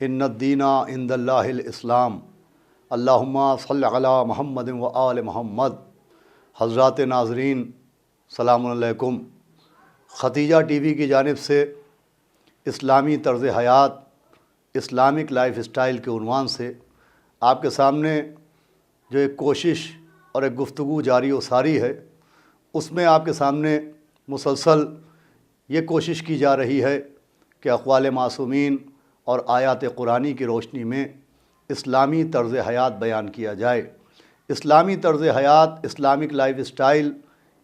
ان الدین عند اللہ الاسلام اللہم صلی علی محمد و آل محمد۔ حضرات ناظرین السلام علیکم۔ ختیجہ ٹی وی کی جانب سے اسلامی طرز حیات اسلامک لائف اسٹائل کے عنوان سے آپ کے سامنے جو ایک کوشش اور ایک گفتگو جاری و ساری ہے، اس میں آپ کے سامنے مسلسل یہ کوشش کی جا رہی ہے کہ اقوال معصومین اور آیات قرآنی کی روشنی میں اسلامی طرز حیات بیان کیا جائے۔ اسلامی طرز حیات اسلامک لائف اسٹائل،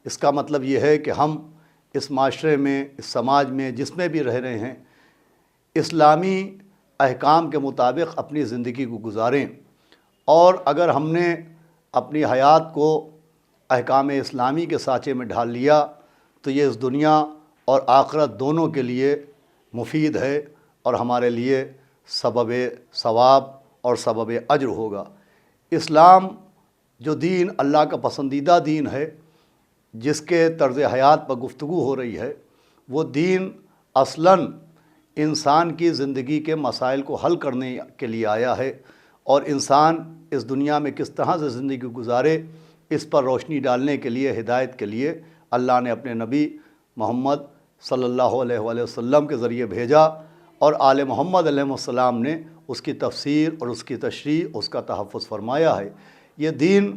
اس کا مطلب یہ ہے کہ ہم اس معاشرے میں، اس سماج میں جس میں بھی رہ رہے ہیں، اسلامی احکام کے مطابق اپنی زندگی کو گزاریں، اور اگر ہم نے اپنی حیات کو احکام اسلامی کے سانچے میں ڈھال لیا تو یہ اس دنیا اور آخرت دونوں کے لیے مفید ہے اور ہمارے لیے سبب ثواب اور سبب اجر ہوگا۔ اسلام جو دین اللہ کا پسندیدہ دین ہے، جس کے طرز حیات پر گفتگو ہو رہی ہے، وہ دین اصلاً انسان کی زندگی کے مسائل کو حل کرنے کے لیے آیا ہے، اور انسان اس دنیا میں کس طرح سے زندگی گزارے اس پر روشنی ڈالنے کے لیے، ہدایت کے لیے اللہ نے اپنے نبی محمد صلی اللہ علیہ وآلہ وسلم کے ذریعے بھیجا، اور آل محمد علیہ السلام نے اس کی تفسیر اور اس کی تشریح، اس کا تحفظ فرمایا ہے۔ یہ دین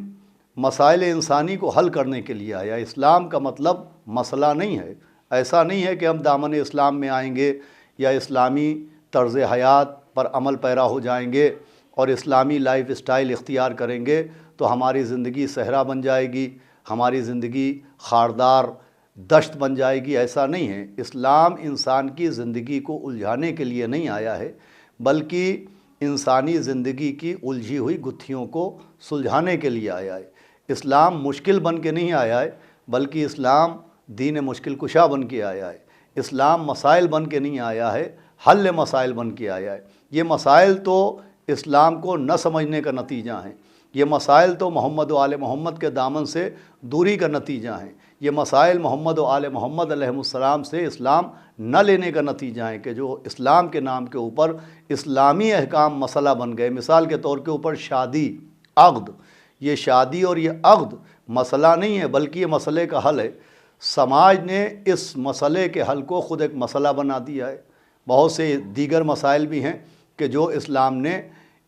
مسائل انسانی کو حل کرنے کے لیے آیا۔ اسلام کا مطلب مسئلہ نہیں ہے۔ ایسا نہیں ہے کہ ہم دامن اسلام میں آئیں گے یا اسلامی طرز حیات پر عمل پیرا ہو جائیں گے اور اسلامی لائف اسٹائل اختیار کریں گے تو ہماری زندگی صحرا بن جائے گی، ہماری زندگی خاردار دشت بن جائے گی۔ ایسا نہیں ہے۔ اسلام انسان کی زندگی کو الجھانے کے لیے نہیں آیا ہے، بلکہ انسانی زندگی کی الجھی ہوئی گتھیوں کو سلجھانے کے لیے آیا ہے۔ اسلام مشکل بن کے نہیں آیا ہے، بلکہ اسلام دین مشکل کشا بن کے آیا ہے۔ اسلام مسائل بن کے نہیں آیا ہے، حل مسائل بن کے آیا ہے۔ یہ مسائل تو اسلام کو نہ سمجھنے کا نتیجہ ہیں، یہ مسائل تو محمد و آل محمد کے دامن سے دوری کا نتیجہ ہیں، یہ مسائل محمد و آل محمد علیہ السلام سے اسلام نہ لینے کا نتیجہ ہیں کہ جو اسلام کے نام کے اوپر اسلامی احکام مسئلہ بن گئے۔ مثال کے طور کے اوپر شادی، عقد، یہ شادی اور یہ عقد مسئلہ نہیں ہے، بلکہ یہ مسئلے کا حل ہے۔ سماج نے اس مسئلے کے حل کو خود ایک مسئلہ بنا دیا ہے۔ بہت سے دیگر مسائل بھی ہیں کہ جو اسلام نے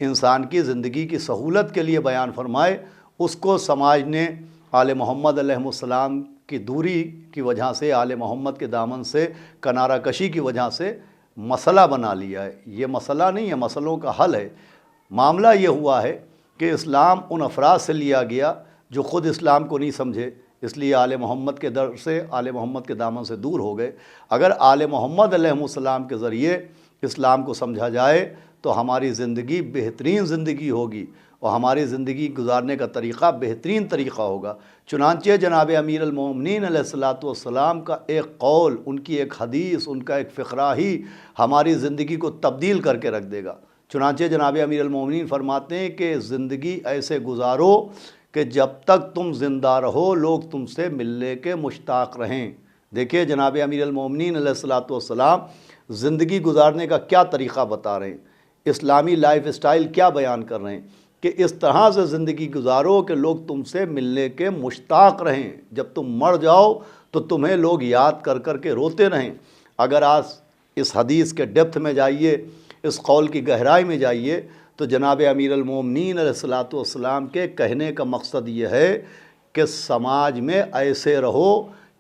انسان کی زندگی کی سہولت کے لیے بیان فرمائے، اس کو سماج نے آل محمد علیہ السلام کی دوری کی وجہ سے، آل محمد کے دامن سے کنارہ کشی کی وجہ سے مسئلہ بنا لیا ہے۔ یہ مسئلہ نہیں ہے، مسئلوں کا حل ہے۔ معاملہ یہ ہوا ہے کہ اسلام ان افراد سے لیا گیا جو خود اسلام کو نہیں سمجھے، اس لیے آل محمد کے در سے، آل محمد کے دامن سے دور ہو گئے۔ اگر آل محمد علیہ السلام کے ذریعے اسلام کو سمجھا جائے تو ہماری زندگی بہترین زندگی ہوگی، اور ہماری زندگی گزارنے کا طریقہ بہترین طریقہ ہوگا۔ چنانچہ جناب امیر المومنین علیہ الصلوۃ والسلام کا ایک قول، ان کی ایک حدیث، ان کا ایک فقرہ ہی ہماری زندگی کو تبدیل کر کے رکھ دے گا۔ چنانچہ جناب امیر المومنین فرماتے ہیں کہ زندگی ایسے گزارو کہ جب تک تم زندہ رہو لوگ تم سے ملنے کے مشتاق رہیں۔ دیکھیے جناب امیر المومنین علیہ الصلوۃ والسلام زندگی گزارنے کا کیا طریقہ بتا رہے ہیں، اسلامی لائف اسٹائل کیا بیان کر رہے ہیں کہ اس طرح سے زندگی گزارو کہ لوگ تم سے ملنے کے مشتاق رہیں، جب تم مر جاؤ تو تمہیں لوگ یاد کر کر کے روتے رہیں۔ اگر آج اس حدیث کے ڈیپتھ میں جائیے، اس قول کی گہرائی میں جائیے، تو جناب امیر المومنین علیہ الصلوۃ والسلام کے کہنے کا مقصد یہ ہے کہ سماج میں ایسے رہو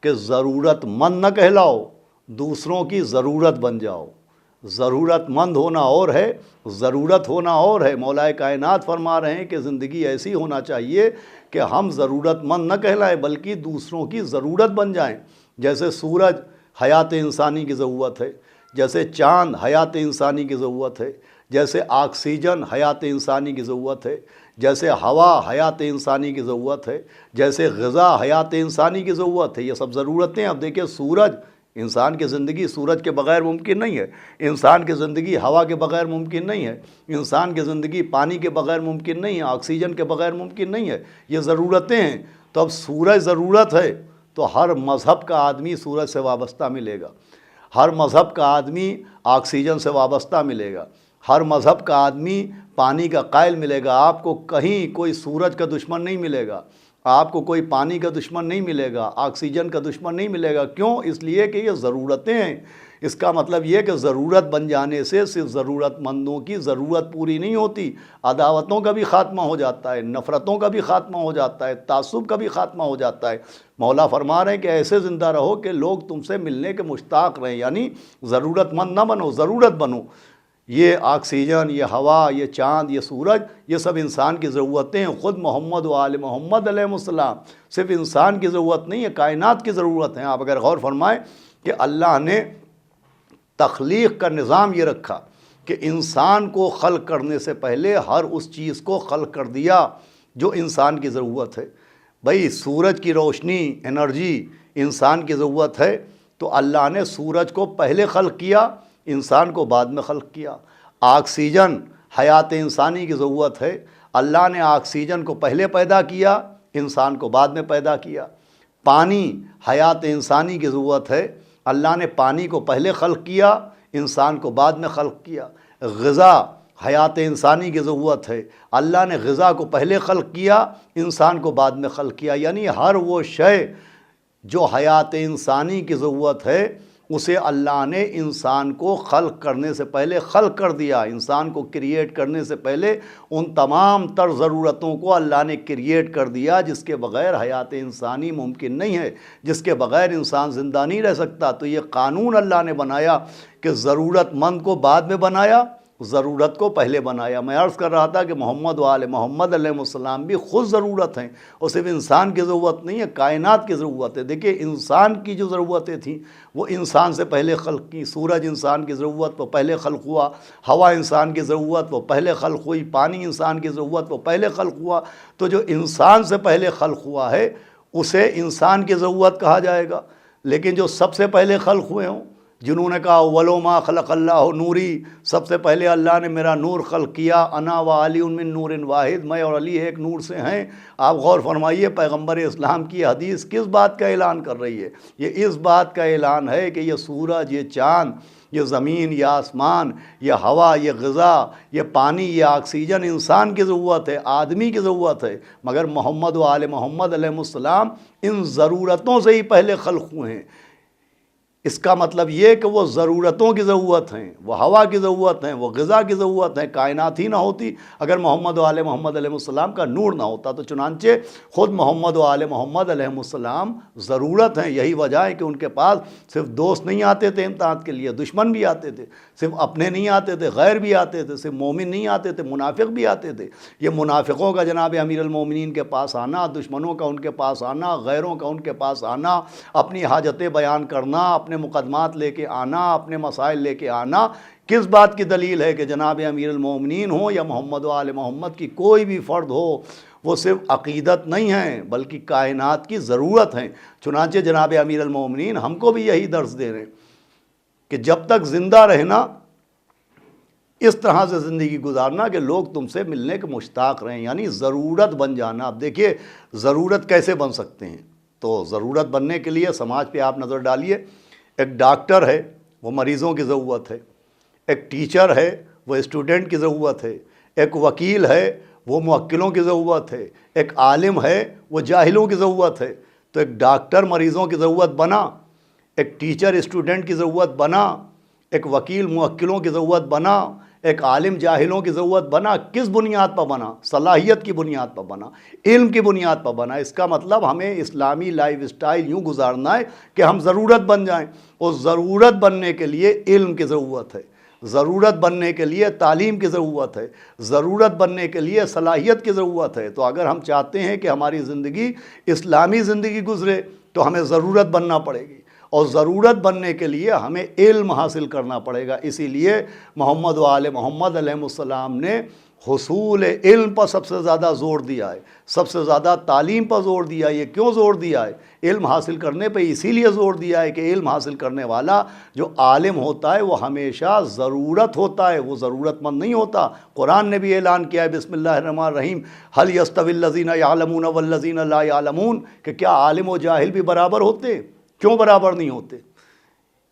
کہ ضرورت مند نہ کہلاؤ، دوسروں کی ضرورت بن جاؤ۔ ضرورت مند ہونا اور ہے، ضرورت ہونا اور ہے۔ مولا کائنات فرما رہے ہیں کہ زندگی ایسی ہونا چاہیے کہ ہم ضرورت مند نہ کہلائیں بلکہ دوسروں کی ضرورت بن جائیں۔ جیسے سورج حیات انسانی کی ضرورت ہے، جیسے چاند حیات انسانی کی ضرورت ہے، جیسے آکسیجن حیات انسانی کی ضرورت ہے، جیسے ہوا حیات انسانی کی ضرورت ہے، جیسے غذا حیات انسانی کی ضرورت ہے۔ یہ سب ضرورتیں۔ اب دیکھیں سورج، انسان کی زندگی سورج کے بغیر ممکن نہیں ہے، انسان کی زندگی ہوا کے بغیر ممکن نہیں ہے، انسان کی زندگی پانی کے بغیر ممکن نہیں ہے، آکسیجن کے بغیر ممکن نہیں ہے۔ یہ ضرورتیں ہیں۔ تو اب سورج ضرورت ہے تو ہر مذہب کا آدمی سورج سے وابستہ ملے گا۔ ہر مذہب کا آدمی آکسیجن سے وابستہ ملے گا، ہر مذہب کا آدمی پانی کا قائل ملے گا، آپ کو کہیں کوئی سورج کا دشمن نہیں ملے گا، آپ کو کوئی پانی کا دشمن نہیں ملے گا، آکسیجن کا دشمن نہیں ملے گا۔ کیوں؟ اس لیے کہ یہ ضرورتیں ہیں۔ اس کا مطلب یہ کہ ضرورت بن جانے سے صرف ضرورت مندوں کی ضرورت پوری نہیں ہوتی، عداوتوں کا بھی خاتمہ ہو جاتا ہے، نفرتوں کا بھی خاتمہ ہو جاتا ہے، تعصب کا بھی خاتمہ ہو جاتا ہے۔ مولا فرما رہے ہیں کہ ایسے زندہ رہو کہ لوگ تم سے ملنے کے مشتاق رہیں، یعنی ضرورت مند نہ بنو، ضرورت بنو۔ یہ آکسیجن، یہ ہوا، یہ چاند، یہ سورج، یہ سب انسان کی ضرورتیں ہیں۔ خود محمد و آل محمد علیہ السلام صرف انسان کی ضرورت نہیں ہے، کائنات کی ضرورت ہے۔ آپ اگر غور فرمائیں کہ اللہ نے تخلیق کا نظام یہ رکھا کہ انسان کو خلق کرنے سے پہلے ہر اس چیز کو خلق کر دیا جو انسان کی ضرورت ہے۔ بھئی سورج کی روشنی، انرجی انسان کی ضرورت ہے، تو اللہ نے سورج کو پہلے خلق کیا، انسان کو بعد میں خلق کیا۔ آکسیجن حیات انسانی کی ضرورت ہے، اللہ نے آکسیجن کو پہلے پیدا کیا، انسان کو بعد میں پیدا کیا۔ پانی حیات انسانی کی ضرورت ہے، اللہ نے پانی کو پہلے خلق کیا، انسان کو بعد میں خلق کیا۔ غذا حیات انسانی کی ضرورت ہے، اللہ نے غذا کو پہلے خلق کیا، انسان کو بعد میں خلق کیا۔ یعنی ہر وہ شے جو حیات انسانی کی ضرورت ہے اسے اللہ نے انسان کو خلق کرنے سے پہلے خلق کر دیا۔ انسان کو کریٹ کرنے سے پہلے ان تمام تر ضرورتوں کو اللہ نے کریٹ کر دیا جس کے بغیر حیات انسانی ممکن نہیں ہے، جس کے بغیر انسان زندہ نہیں رہ سکتا۔ تو یہ قانون اللہ نے بنایا کہ ضرورت مند کو بعد میں بنایا، ضرورت کو پہلے بنایا۔ میں عرض کر رہا تھا کہ محمد و آل محمد علیہ السلام بھی خود ضرورت ہیں، اور صرف انسان کی ضرورت نہیں ہے، کائنات کی ضرورت ہے۔ دیکھیے انسان کی جو ضرورتیں تھیں وہ انسان سے پہلے خلق کی۔ سورج انسان کی ضرورت وہ پہلے خلق ہوا، ہوا انسان کی ضرورت وہ پہلے خلق ہوئی، پانی انسان کی ضرورت وہ پہلے خلق ہوا۔ تو جو انسان سے پہلے خلق ہوا ہے اسے انسان کی ضرورت کہا جائے گا، لیکن جو سب سے پہلے خلق ہوئے ہوں، جنہوں نے کہا اولو ما خلق اللہ نوری، سب سے پہلے اللہ نے میرا نور خلق کیا، انا و علی من نور واحد، میں اور علی ایک نور سے ہیں۔ آپ غور فرمائیے پیغمبر اسلام کی حدیث کس بات کا اعلان کر رہی ہے؟ یہ اس بات کا اعلان ہے کہ یہ سورج، یہ چاند، یہ زمین، یہ آسمان، یہ ہوا، یہ غذا، یہ پانی، یہ آکسیجن انسان کی ضرورت ہے، آدمی کی ضرورت ہے، مگر محمد و آل محمد علیہ السلام ان ضرورتوں سے ہی پہلے خلق ہوئے ہیں۔ اس کا مطلب یہ کہ وہ ضرورتوں کی ضرورت ہیں، وہ ہوا کی ضرورت ہیں، وہ غذا کی ضرورت ہیں۔ کائنات ہی نہ ہوتی اگر محمد و آل محمد علیہ السلام کا نور نہ ہوتا۔ تو چنانچہ خود محمد و آل محمد علیہ السلام ضرورت ہیں۔ یہی وجہ ہے کہ ان کے پاس صرف دوست نہیں آتے تھے امتحان کے لیے، دشمن بھی آتے تھے، صرف اپنے نہیں آتے تھے، غیر بھی آتے تھے، صرف مومن نہیں آتے تھے، منافق بھی آتے تھے۔ یہ منافقوں کا جناب امیر المومنین کے پاس آنا، دشمنوں کا ان کے پاس آنا، غیروں کا ان کے پاس آنا، اپنی حاجتیں بیان کرنا، اپنے مقدمات لے کے آنا، اپنے مسائل لے کے آنا، کس بات کی دلیل ہے کہ جناب امیر المومنین ہوں یا محمد و آل محمد کی کوئی بھی فرد ہو، وہ صرف عقیدت نہیں ہیں بلکہ کائنات کی ضرورت ہیں۔ چنانچہ جناب امیر المومنین ہم کو بھی یہی درس دے رہے ہیں کہ جب تک زندہ رہنا اس طرح سے زندگی گزارنا کہ لوگ تم سے ملنے کے مشتاق رہیں، یعنی ضرورت بن جانا۔ اب دیکھیے ضرورت کیسے بن سکتے ہیں؟ تو ضرورت بننے کے لیے سماج پہ آپ نظر ڈالیے، ایک ڈاکٹر ہے وہ مریضوں کی ضرورت ہے، ایک ٹیچر ہے وہ اسٹوڈنٹ کی ضرورت ہے، ایک وکیل ہے وہ موکلوں کی ضرورت ہے، ایک عالم ہے وہ جاہلوں کی ضرورت ہے۔ تو ایک ڈاکٹر مریضوں کی ضرورت بنا، ایک ٹیچر اسٹوڈنٹ کی ضرورت بنا، ایک وکیل موکلوں کی ضرورت بنا، ایک عالم جاہلوں کی ضرورت بنا۔ کس بنیاد پر بنا؟ صلاحیت کی بنیاد پر بنا، علم کی بنیاد پر بنا۔ اس کا مطلب ہمیں اسلامی لائف اسٹائل یوں گزارنا ہے کہ ہم ضرورت بن جائیں، اور ضرورت بننے کے لیے علم کی ضرورت ہے، ضرورت بننے کے لیے تعلیم کی ضرورت ہے، ضرورت بننے کے لیے صلاحیت کی ضرورت ہے۔ تو اگر ہم چاہتے ہیں کہ ہماری زندگی اسلامی زندگی گزرے تو ہمیں ضرورت بننا پڑے گی، اور ضرورت بننے کے لیے ہمیں علم حاصل کرنا پڑے گا۔ اسی لیے محمد و آل محمد علیہ السلام نے حصول علم پر سب سے زیادہ زور دیا ہے، سب سے زیادہ تعلیم پر زور دیا ہے۔ یہ کیوں زور دیا ہے؟ علم حاصل کرنے پہ اسی لیے زور دیا ہے کہ علم حاصل کرنے والا جو عالم ہوتا ہے وہ ہمیشہ ضرورت ہوتا ہے، وہ ضرورت مند نہیں ہوتا۔ قرآن نے بھی اعلان کیا ہے بسم اللہ الرحمن الرحیم، هل يستوي الذين يعلمون والذين لا يعلمون، کہ کیا عالم و جاہل بھی برابر ہوتے؟ کیوں برابر نہیں ہوتے؟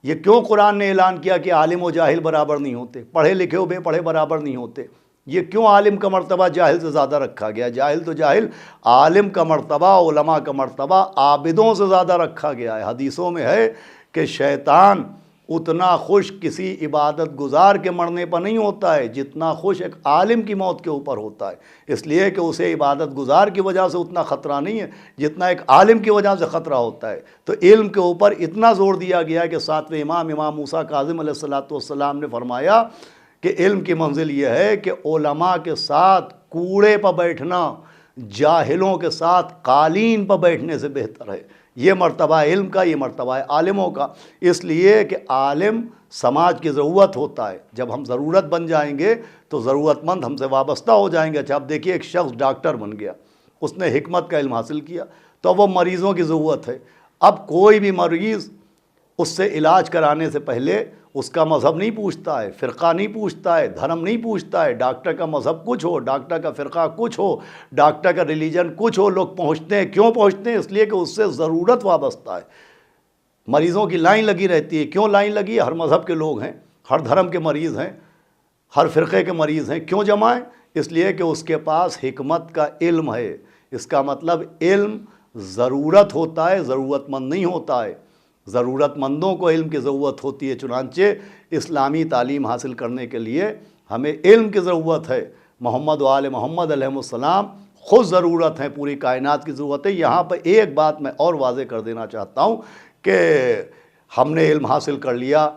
یہ کیوں قرآن نے اعلان کیا کہ عالم و جاہل برابر نہیں ہوتے، پڑھے لکھے و بے پڑھے برابر نہیں ہوتے؟ یہ کیوں عالم کا مرتبہ جاہل سے زیادہ رکھا گیا؟ جاہل تو جاہل، عالم کا مرتبہ، علماء کا مرتبہ عابدوں سے زیادہ رکھا گیا ہے۔ حدیثوں میں ہے کہ شیطان اتنا خوش کسی عبادت گزار کے مرنے پر نہیں ہوتا ہے جتنا خوش ایک عالم کی موت کے اوپر ہوتا ہے، اس لیے کہ اسے عبادت گزار کی وجہ سے اتنا خطرہ نہیں ہے جتنا ایک عالم کی وجہ سے خطرہ ہوتا ہے۔ تو علم کے اوپر اتنا زور دیا گیا کہ ساتویں امام موسیٰ کاظم علیہ السلام نے فرمایا کہ علم کی منزل یہ ہے کہ علماء کے ساتھ کوڑے پر بیٹھنا جاہلوں کے ساتھ قالین پر بیٹھنے سے بہتر ہے۔ یہ مرتبہ علم کا، یہ مرتبہ عالموں کا، اس لیے کہ عالم سماج کی ضرورت ہوتا ہے۔ جب ہم ضرورت بن جائیں گے تو ضرورت مند ہم سے وابستہ ہو جائیں گے۔ اچھا اب دیکھیے، ایک شخص ڈاکٹر بن گیا، اس نے حکمت کا علم حاصل کیا، تو وہ مریضوں کی ضرورت ہے۔ اب کوئی بھی مریض اس سے علاج کرانے سے پہلے اس کا مذہب نہیں پوچھتا ہے، فرقہ نہیں پوچھتا ہے، دھرم نہیں پوچھتا ہے۔ ڈاکٹر کا مذہب کچھ ہو، ڈاکٹر کا فرقہ کچھ ہو، ڈاکٹر کا ریلیجن کچھ ہو، لوگ پہنچتے ہیں۔ کیوں پہنچتے ہیں؟ اس لیے کہ اس سے ضرورت وابستہ ہے۔ مریضوں کی لائن لگی رہتی ہے۔ کیوں لائن لگی ہے؟ ہر مذہب کے لوگ ہیں، ہر دھرم کے مریض ہیں، ہر فرقے کے مریض ہیں۔ کیوں جمع ہیں؟ اس لیے کہ اس کے پاس حکمت کا علم ہے۔ اس کا مطلب علم ضرورت ہوتا ہے، ضرورت مند نہیں ہوتا ہے۔ ضرورت مندوں کو علم کی ضرورت ہوتی ہے۔ چنانچہ اسلامی تعلیم حاصل کرنے کے لیے ہمیں علم کی ضرورت ہے۔ محمد و آل محمد علیہ السلام خود ضرورت ہے، پوری کائنات کی ضرورت ہے۔ یہاں پر ایک بات میں اور واضح کر دینا چاہتا ہوں کہ ہم نے علم حاصل کر لیا،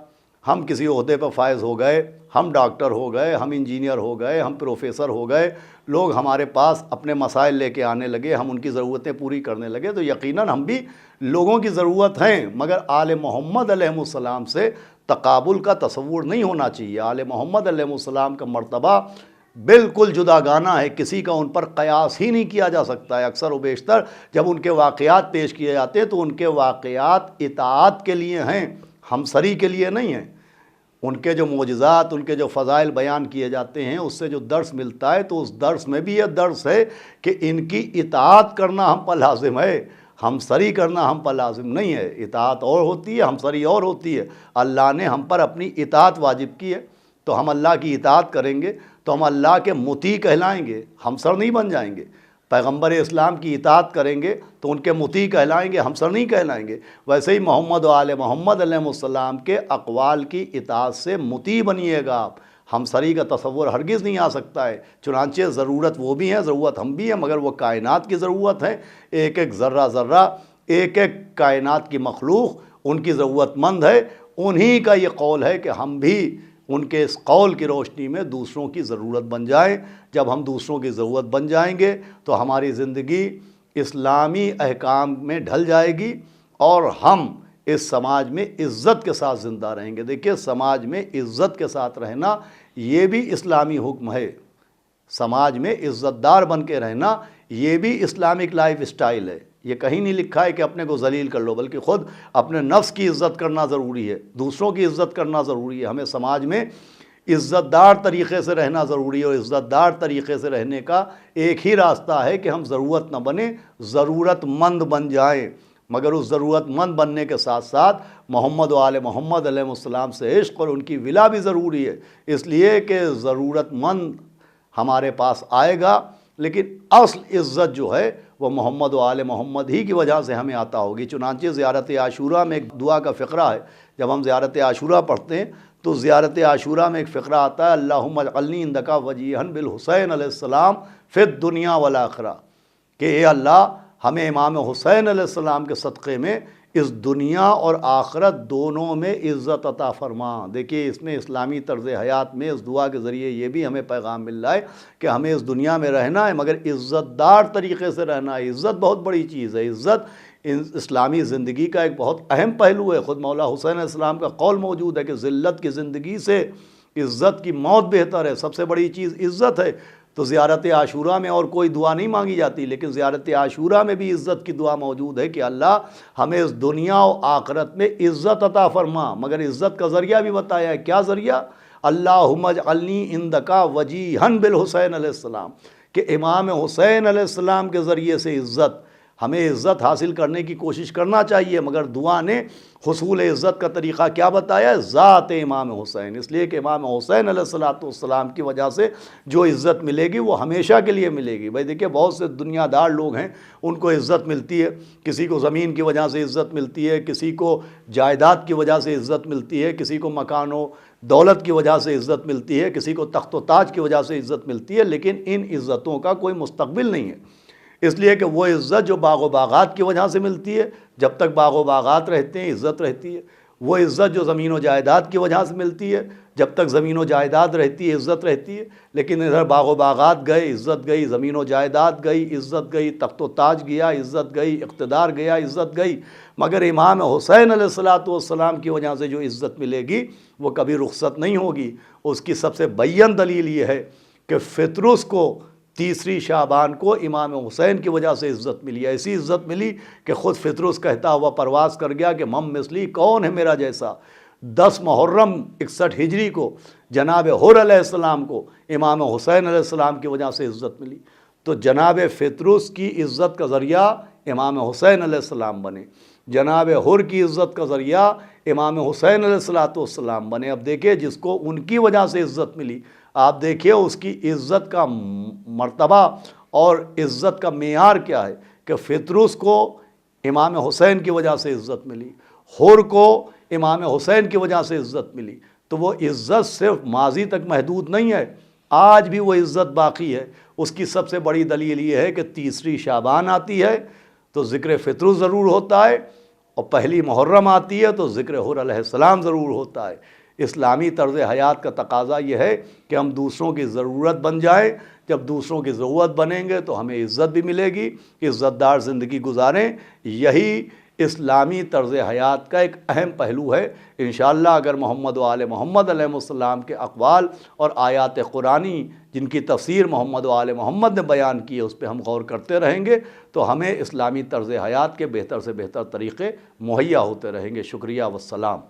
ہم کسی عہدے پر فائز ہو گئے، ہم ڈاکٹر ہو گئے، ہم انجینئر ہو گئے، ہم پروفیسر ہو گئے، لوگ ہمارے پاس اپنے مسائل لے کے آنے لگے، ہم ان کی ضرورتیں پوری کرنے لگے، تو یقیناً ہم بھی لوگوں کی ضرورت ہیں، مگر آل محمد علیہ السلام سے تقابل کا تصور نہیں ہونا چاہیے۔ آل محمد علیہ السلام کا مرتبہ بالکل جداگانہ ہے، کسی کا ان پر قیاس ہی نہیں کیا جا سکتا ہے۔ اکثر و بیشتر جب ان کے واقعات پیش کیے جاتے ہیں تو ان کے واقعات اطاعت کے لیے ہیں، ہمسری کے لیے نہیں ہیں۔ ان کے جو معجزات، ان کے جو فضائل بیان کیے جاتے ہیں، اس سے جو درس ملتا ہے تو اس درس میں بھی یہ درس ہے کہ ان کی اطاعت کرنا ہم پر لازم ہے، ہمسری کرنا ہم پر لازم نہیں ہے۔ اطاعت اور ہوتی ہے، ہمسری اور ہوتی ہے۔ اللہ نے ہم پر اپنی اطاعت واجب کی ہے، تو ہم اللہ کی اطاعت کریں گے تو ہم اللہ کے مطیع کہلائیں گے، ہمسر نہیں بن جائیں گے۔ پیغمبر اسلام کی اطاعت کریں گے تو ان کے مطیع کہلائیں گے، ہمسر نہیں کہلائیں گے۔ ویسے ہی محمد و آل محمد علیہ السلام کے اقوال کی اطاعت سے مطیع بنیے گا آپ، ہمسری کا تصور ہرگز نہیں آ سکتا ہے۔ چنانچہ ضرورت وہ بھی ہیں، ضرورت ہم بھی ہیں، مگر وہ کائنات کی ضرورت ہے۔ ایک ایک ذرہ ذرہ، ایک ایک کائنات کی مخلوق ان کی ضرورت مند ہے۔ انہی کا یہ قول ہے کہ ہم بھی ان کے اس قول کی روشنی میں دوسروں کی ضرورت بن جائیں۔ جب ہم دوسروں کی ضرورت بن جائیں گے تو ہماری زندگی اسلامی احکام میں ڈھل جائے گی اور ہم اس سماج میں عزت کے ساتھ زندہ رہیں گے۔ دیکھیے، سماج میں عزت کے ساتھ رہنا یہ بھی اسلامی حکم ہے۔ سماج میں عزت دار بن کے رہنا یہ بھی اسلامک لائف اسٹائل ہے۔ یہ کہیں نہیں لکھا ہے کہ اپنے کو ذلیل کر لو، بلکہ خود اپنے نفس کی عزت کرنا ضروری ہے، دوسروں کی عزت کرنا ضروری ہے۔ ہمیں سماج میں عزت دار طریقے سے رہنا ضروری ہے، اور عزت دار طریقے سے رہنے کا ایک ہی راستہ ہے کہ ہم ضرورت نہ بنیں، ضرورت مند بن جائیں۔ مگر اس ضرورت مند بننے کے ساتھ ساتھ محمد و آل محمد علیہ السلام سے عشق اور ان کی ولا بھی ضروری ہے، اس لیے کہ ضرورت مند ہمارے پاس آئے گا، لیکن اصل عزت جو ہے وہ محمد و آل محمد ہی کی وجہ سے ہمیں عطا ہوگی۔ چنانچہ زیارت عاشوراء میں ایک دعا کا فقرہ ہے۔ جب ہم زیارت عاشوراء پڑھتے ہیں تو زیارت عاشوراء میں ایک فقرہ آتا ہے، اللہم اجعلنی عندک وجیہا بالحسین علیہ السلام فی الدنیا والآخرہ، کہ اے اللہ ہمیں امام حسین علیہ السلام کے صدقے میں اس دنیا اور آخرت دونوں میں عزت عطا فرما۔ دیکھیے، اس میں اسلامی طرز حیات میں اس دعا کے ذریعے یہ بھی ہمیں پیغام مل رہا ہے کہ ہمیں اس دنیا میں رہنا ہے مگر عزت دار طریقے سے رہنا ہے۔ عزت بہت بڑی چیز ہے۔ عزت اسلامی زندگی کا ایک بہت اہم پہلو ہے۔ خود مولا حسین علیہ السلام کا قول موجود ہے کہ ذلت کی زندگی سے عزت کی موت بہتر ہے۔ سب سے بڑی چیز عزت ہے۔ تو زیارت عاشوراء میں اور کوئی دعا نہیں مانگی جاتی، لیکن زیارت عاشوراء میں بھی عزت کی دعا موجود ہے کہ اللہ ہمیں اس دنیا و آخرت میں عزت عطا فرما۔ مگر عزت کا ذریعہ بھی بتایا ہے۔ کیا ذریعہ؟ اللہم اجعلنی عندک وجیہا بالحسین علیہ السلام، کہ امام حسین علیہ السلام کے ذریعے سے عزت ہمیں عزت حاصل کرنے کی کوشش کرنا چاہیے، مگر دعا نے حصول عزت کا طریقہ کیا بتایا؟ ذات امام حسین، اس لیے کہ امام حسین علیہ السلام کی وجہ سے جو عزت ملے گی وہ ہمیشہ کے لیے ملے گی۔ بھائی دیکھیے بہت سے دنیا دار لوگ ہیں، ان کو عزت ملتی ہے، کسی کو زمین کی وجہ سے عزت ملتی ہے، کسی کو جائیداد کی وجہ سے عزت ملتی ہے، کسی کو مکان و دولت کی وجہ سے عزت ملتی ہے، کسی کو تخت و تاج کی وجہ سے عزت ملتی ہے، لیکن ان عزتوں کا کوئی مستقبل نہیں ہے۔ اس لیے کہ وہ عزت جو باغ و باغات کی وجہ سے ملتی ہے، جب تک باغ و باغات رہتے ہیں عزت رہتی ہے۔ وہ عزت جو زمین و جائیداد کی وجہ سے ملتی ہے، جب تک زمین و جائیداد رہتی ہے عزت رہتی ہے، لیکن ادھر باغ و باغات گئے عزت گئی، زمین و جائیداد گئی عزت گئی، تخت و تاج گیا عزت گئی، اقتدار گیا عزت گئی، مگر امام حسین علیہ السلام کی وجہ سے جو عزت ملے گی وہ کبھی رخصت نہیں ہوگی۔ اس کی سب سے بیان دلیل یہ ہے کہ فطرس کو 3 شعبان کو امام حسین کی وجہ سے عزت ملی، ایسی عزت ملی کہ خود فطرس کہتا ہوا پرواز کر گیا کہ مم مثلی، کون ہے میرا جیسا۔ 10 محرم 61 ہجری کو جناب حر علیہ السلام کو امام حسین علیہ السلام کی وجہ سے عزت ملی، تو جناب فطرس کی عزت کا ذریعہ امام حسین علیہ السلام بنے، جناب حر کی عزت کا ذریعہ امام حسین علیہ السلام بنے۔ اب دیکھیں جس کو ان کی وجہ سے عزت ملی، آپ دیکھیے اس کی عزت کا مرتبہ اور عزت کا معیار کیا ہے کہ فطرس کو امام حسین کی وجہ سے عزت ملی، حر کو امام حسین کی وجہ سے عزت ملی۔ تو وہ عزت صرف ماضی تک محدود نہیں ہے، آج بھی وہ عزت باقی ہے۔ اس کی سب سے بڑی دلیل یہ ہے کہ 3 شعبان آتی ہے تو ذکر فطرس ضرور ہوتا ہے، اور پہلی محرم آتی ہے تو ذکر حر علیہ السلام ضرور ہوتا ہے۔ اسلامی طرز حیات کا تقاضا یہ ہے کہ ہم دوسروں کی ضرورت بن جائیں، جب دوسروں کی ضرورت بنیں گے تو ہمیں عزت بھی ملے گی، عزت دار زندگی گزاریں۔ یہی اسلامی طرز حیات کا ایک اہم پہلو ہے۔ انشاءاللہ اگر محمد و آل محمد علیہ السلام کے اقوال اور آیات قرآنی جن کی تفسیر محمد و آل محمد نے بیان کی ہے اس پہ ہم غور کرتے رہیں گے تو ہمیں اسلامی طرز حیات کے بہتر سے بہتر طریقے مہیا ہوتے رہیں گے۔ شکریہ والسلام۔